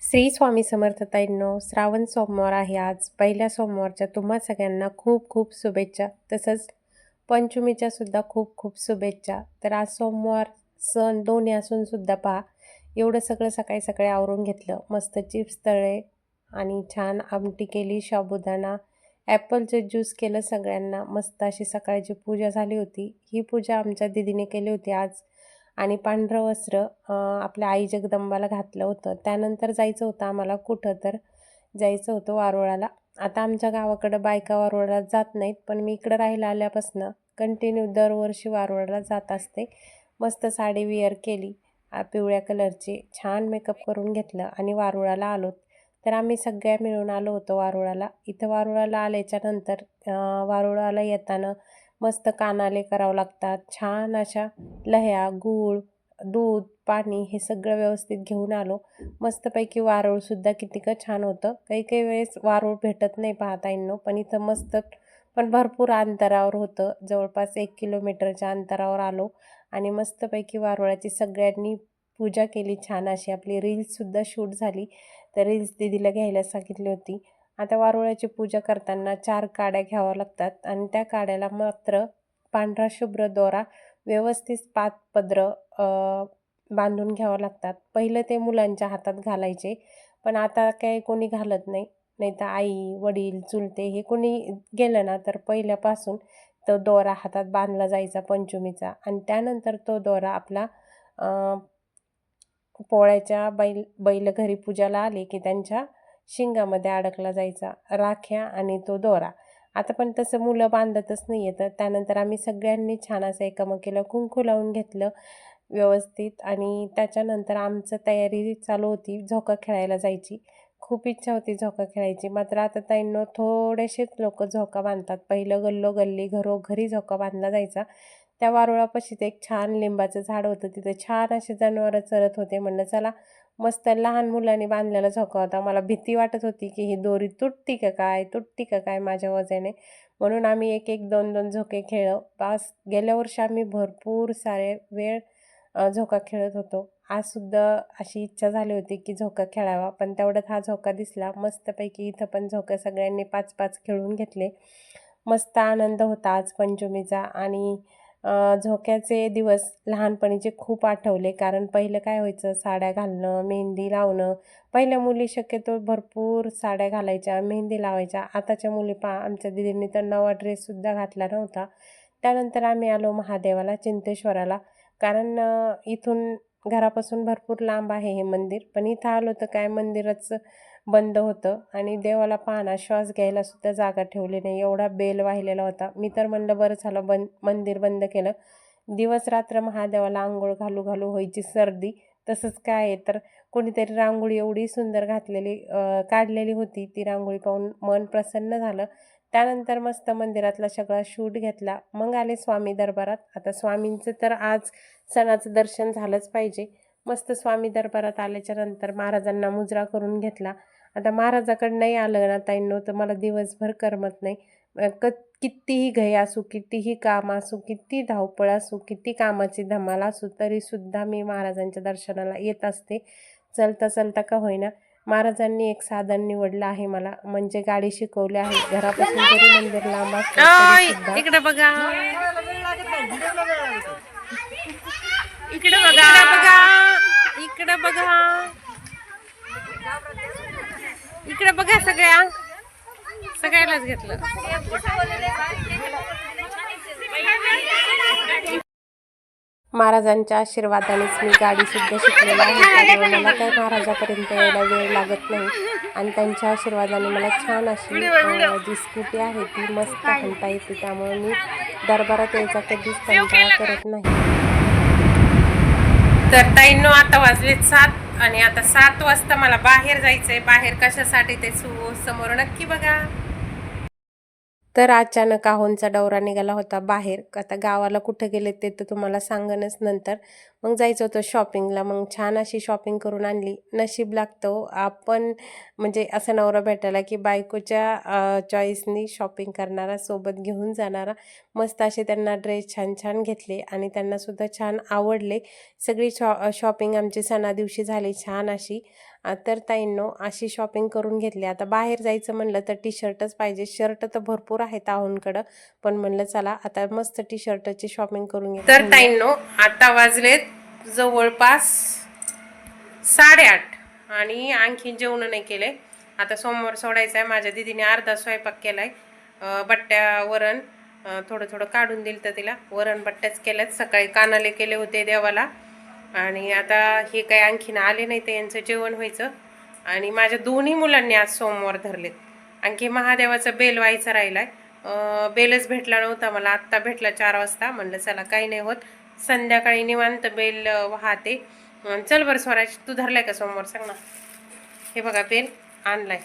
श्री स्वामी समर्थताईंनो, श्रावण सोमवार आहे आज. पहिल्या सोमवारच्या तुम्हा सगळ्यांना खूप खूप शुभेच्छा. तसंच पंचमीच्या सुद्धा खूप खूप शुभेच्छा. तर आज सोमवार सण दोन्ही असून सुद्धा पहा, एवढं सगळं सकाळी सकाळी आवरून घेतलं. मस्त चिप्स तळले आणि छान आमटी केली, साबुदाणा, ॲपलचं ज्यूस केलं सगळ्यांना. मस्त अशी सकाळची पूजा झाली होती. ही पूजा आमच्या दीदीने केली होती आज. आणि पांढरं वस्त्र आपल्या आई जगदंबाला घातलं होतं. त्यानंतर जायचं होतं आम्हाला कुठं तर जायचं होतं वारुळाला. आता आमच्या गावाकडं बायका वारुळाला जात नाहीत, पण मी इकडं राहायला आल्यापासून कंटिन्यू दरवर्षी वारुळाला जात असते. मस्त साडी वेअर केली पिवळ्या कलरची, छान मेकअप करून घेतलं आणि वारुळाला आलो. तर आम्ही सगळ्या मिळून आलो होतो वारुळाला. इथं वारुळाला आल्याच्यानंतर वारुळाला येताना मस्त कानाले करावं लागतात. छान अशा लह्या, गूळ, दूध, पाणी हे सगळं व्यवस्थित घेऊन आलो. मस्तपैकी वारूळसुद्धा कितीकं छान होतं. काही काही वेळेस वारूळ भेटत नाही पाहताईंनो, पण इथं मस्त पण भरपूर अंतरावर होतं. जवळपास 1 किलोमीटरच्या अंतरावर आलो आणि मस्तपैकी वारुळाची सगळ्यांनी पूजा केली. छान अशी आपली रील्ससुद्धा शूट झाली. तर रील्स दीदीला घ्यायला सांगितली होती. आता वारुळाची पूजा करताना 4 काड्या घ्याव्या लागतात आणि त्या काड्याला मात्र पांढरा शुभ्र दोरा व्यवस्थित 5 पदरं बांधून घ्यावं लागतात. पहिलं ते मुलांच्या हातात घालायचे, पण आता काही कोणी घालत नाही. नाहीतर आई, वडील, चुलते हे कोणी गेलं ना तर पहिल्यापासून तो दोरा हातात बांधला जायचा पंचमीचा आणि त्यानंतर तो दोरा आपला पोळ्याच्या बैल घरी पूजाला आले की त्यांच्या शिंगामध्ये अडकला जायचा राख्या आणि तो दोरा. आता पण तसं मुलं बांधतच नाही आहे. तर त्यानंतर आम्ही सगळ्यांनी छान असं एकमेकीला कुंकू लावून घेतलं व्यवस्थित आणि त्याच्यानंतर आमचं तयारी चालू होती झोका खेळायला जायची. खूप इच्छा होती झोका खेळायची. मात्र आता ताईंनो थोडेसेच लोक झोका बांधतात. पहिलं गल्लोगल्ली घरोघरी झोका बांधला जायचा. त्या वारुळापाशीच एक छान लिंबाचं झाड होतं. तिथं छान असे जनावरं चरत होते. म्हणलं चला मस्त लहान मुलांनी बांधलेला झोका होता. मला भीती वाटत होती की ही दोरी तुटती का काय माझ्या वजाने. म्हणून आम्ही एक एक दोन दोन झोके खेळलो. गेल्या वर्षी आम्ही भरपूर सारे वेळ झोका खेळत होतो. आजसुद्धा अशी इच्छा झाली होती की झोका खेळावा, पण तेवढ्यात हा झोका दिसला. मस्तपैकी इथं पण झोका सगळ्यांनी 5-5 खेळून घेतले. मस्त आनंद होता आज पंचमीचा आणि झोक्याचे दिवस लहानपणीचे खूप आठवले. कारण पहिलं काय व्हायचं, साड्या घालणं, मेहंदी लावणं. पहिल्या मुली शक्यतो भरपूर साड्या घालायच्या, मेहंदी लावायच्या. आताच्या मुली पहा, आमच्या दीदींनी तर नवा ड्रेससुद्धा घातला नव्हता. त्यानंतर आम्ही आलो महादेवाला, चिंतेश्वराला. कारण इथून घरापासून भरपूर लांब आहे हे मंदिर. पण इथं आलो तर काय मंदिरच बंद होतं आणि देवाला पाहणा श्वास घ्यायला सुद्धा जागा ठेवली नाही. एवढा बेल वाहिलेला होता. मी तर म्हणलं बरं झालं मंदिर बंद केलं. दिवस रात्र महादेवाला आंघोळ घालू घालू व्हायची सर्दी. तसंच काय आहे तर कोणीतरी रांगोळी एवढी सुंदर काढलेली होती. ती रांगोळी पाहून मन प्रसन्न झालं. त्यानंतर मस्त मंदिरातला सगळा शूट घेतला. मग आले स्वामी दरबारात. आता स्वामींचं तर आज सणाचं दर्शन झालंच पाहिजे. मस्त स्वामी दरबारात आल्याच्या नंतर महाराजांना मुजरा करून घेतला. आता महाराजाकडं नाही आलं ना ताईंनो तर मला दिवसभर करमत नाही. कितीही घाई असू, कितीही काम असू, किती धावपळ असू, किती कामाची धमाल असू, तरीसुद्धा मी महाराजांच्या दर्शनाला येत असते. चलता चलता का होईना. महाराजांनी एक साधन निवडलं आहे मला, म्हणजे गाडी शिकवली आहे. घरापासून जरी मंदिर लांब असलं तरीसुद्धा इकडे बघा, इकडे बघा, इकडे बघा, इकडे बघा, सगळ्यालाच घेतलं. महाराजांच्या आशीर्वादानेच मी गाडीसुद्धा शिकलेली आहे. त्यामुळे मला काही महाराजापर्यंत यायला वेळ लागत नाही आणि त्यांच्या आशीर्वादाने मला छान अशी जी स्कूटी आहे ती मस्त हाणता येते. त्यामुळे मी दरबारात यायचा कधीच कंटाळा करत नाही. तर ताईंनो आता वाजलेत 7 आणि आता 7 वाजता मला बाहेर जायचंय. बाहेर कशासाठी ते समोर नक्की बघा. तर अचानक आहोंचा दौरा निघाला होता बाहेर. आता गावाला कुठं गेले ते तर तुम्हाला सांगणच नंतर. मग जायचं होतं शॉपिंगला. मग छान अशी शॉपिंग करून आणली. नशीब लागतो आपण म्हणजे असं नवरा भेटायला की बायकोच्या चॉईसनी शॉपिंग करणारा, सोबत घेऊन जाणारा. मस्त असे त्यांना ड्रेस छान छान घेतले आणि त्यांनासुद्धा छान आवडले. सगळी शॉपिंग आमची सणादिवशी झाली छान अशी तर ताईंनो अशी शॉपिंग करून घेतली. आता बाहेर जायचं म्हणलं तर टी शर्टच पाहिजे. शर्ट तर भरपूर आहेत आहोंकडं, पण म्हणलं चला आता मस्त टी शर्टची शॉपिंग करून घेऊ. तर ताईंनो आता वाजलेत जवळपास 8:30 आणि आणखी जेवण नाही केले. आता सोमवार सोडायचा आहे. माझ्या दीदीने अर्धा स्वयंपाक केलाय. बट्ट्या वरण थोडं थोडं काढून दिलं तर तिला वरण बट्ट्याच केल्यात. सकाळी कानाले केले होते देवाला आणि आता हे काही आणखीन आले नाही तर यांचं जेवण व्हायचं. आणि माझ्या दोन्ही मुलांनी आज सोमवार धरलेत. आणखी महादेवाचा बेल व्हायचा राहिलाय. बेलच भेटला नव्हता मला, आत्ता भेटला 4 वाजता. म्हणलं चला काही नाही होत, संध्याकाळी निवांत बेल वाहते. चल बरं स्वराज, तू धरलाय का सोमवार सांग ना. हे बघा बेल आणलाय.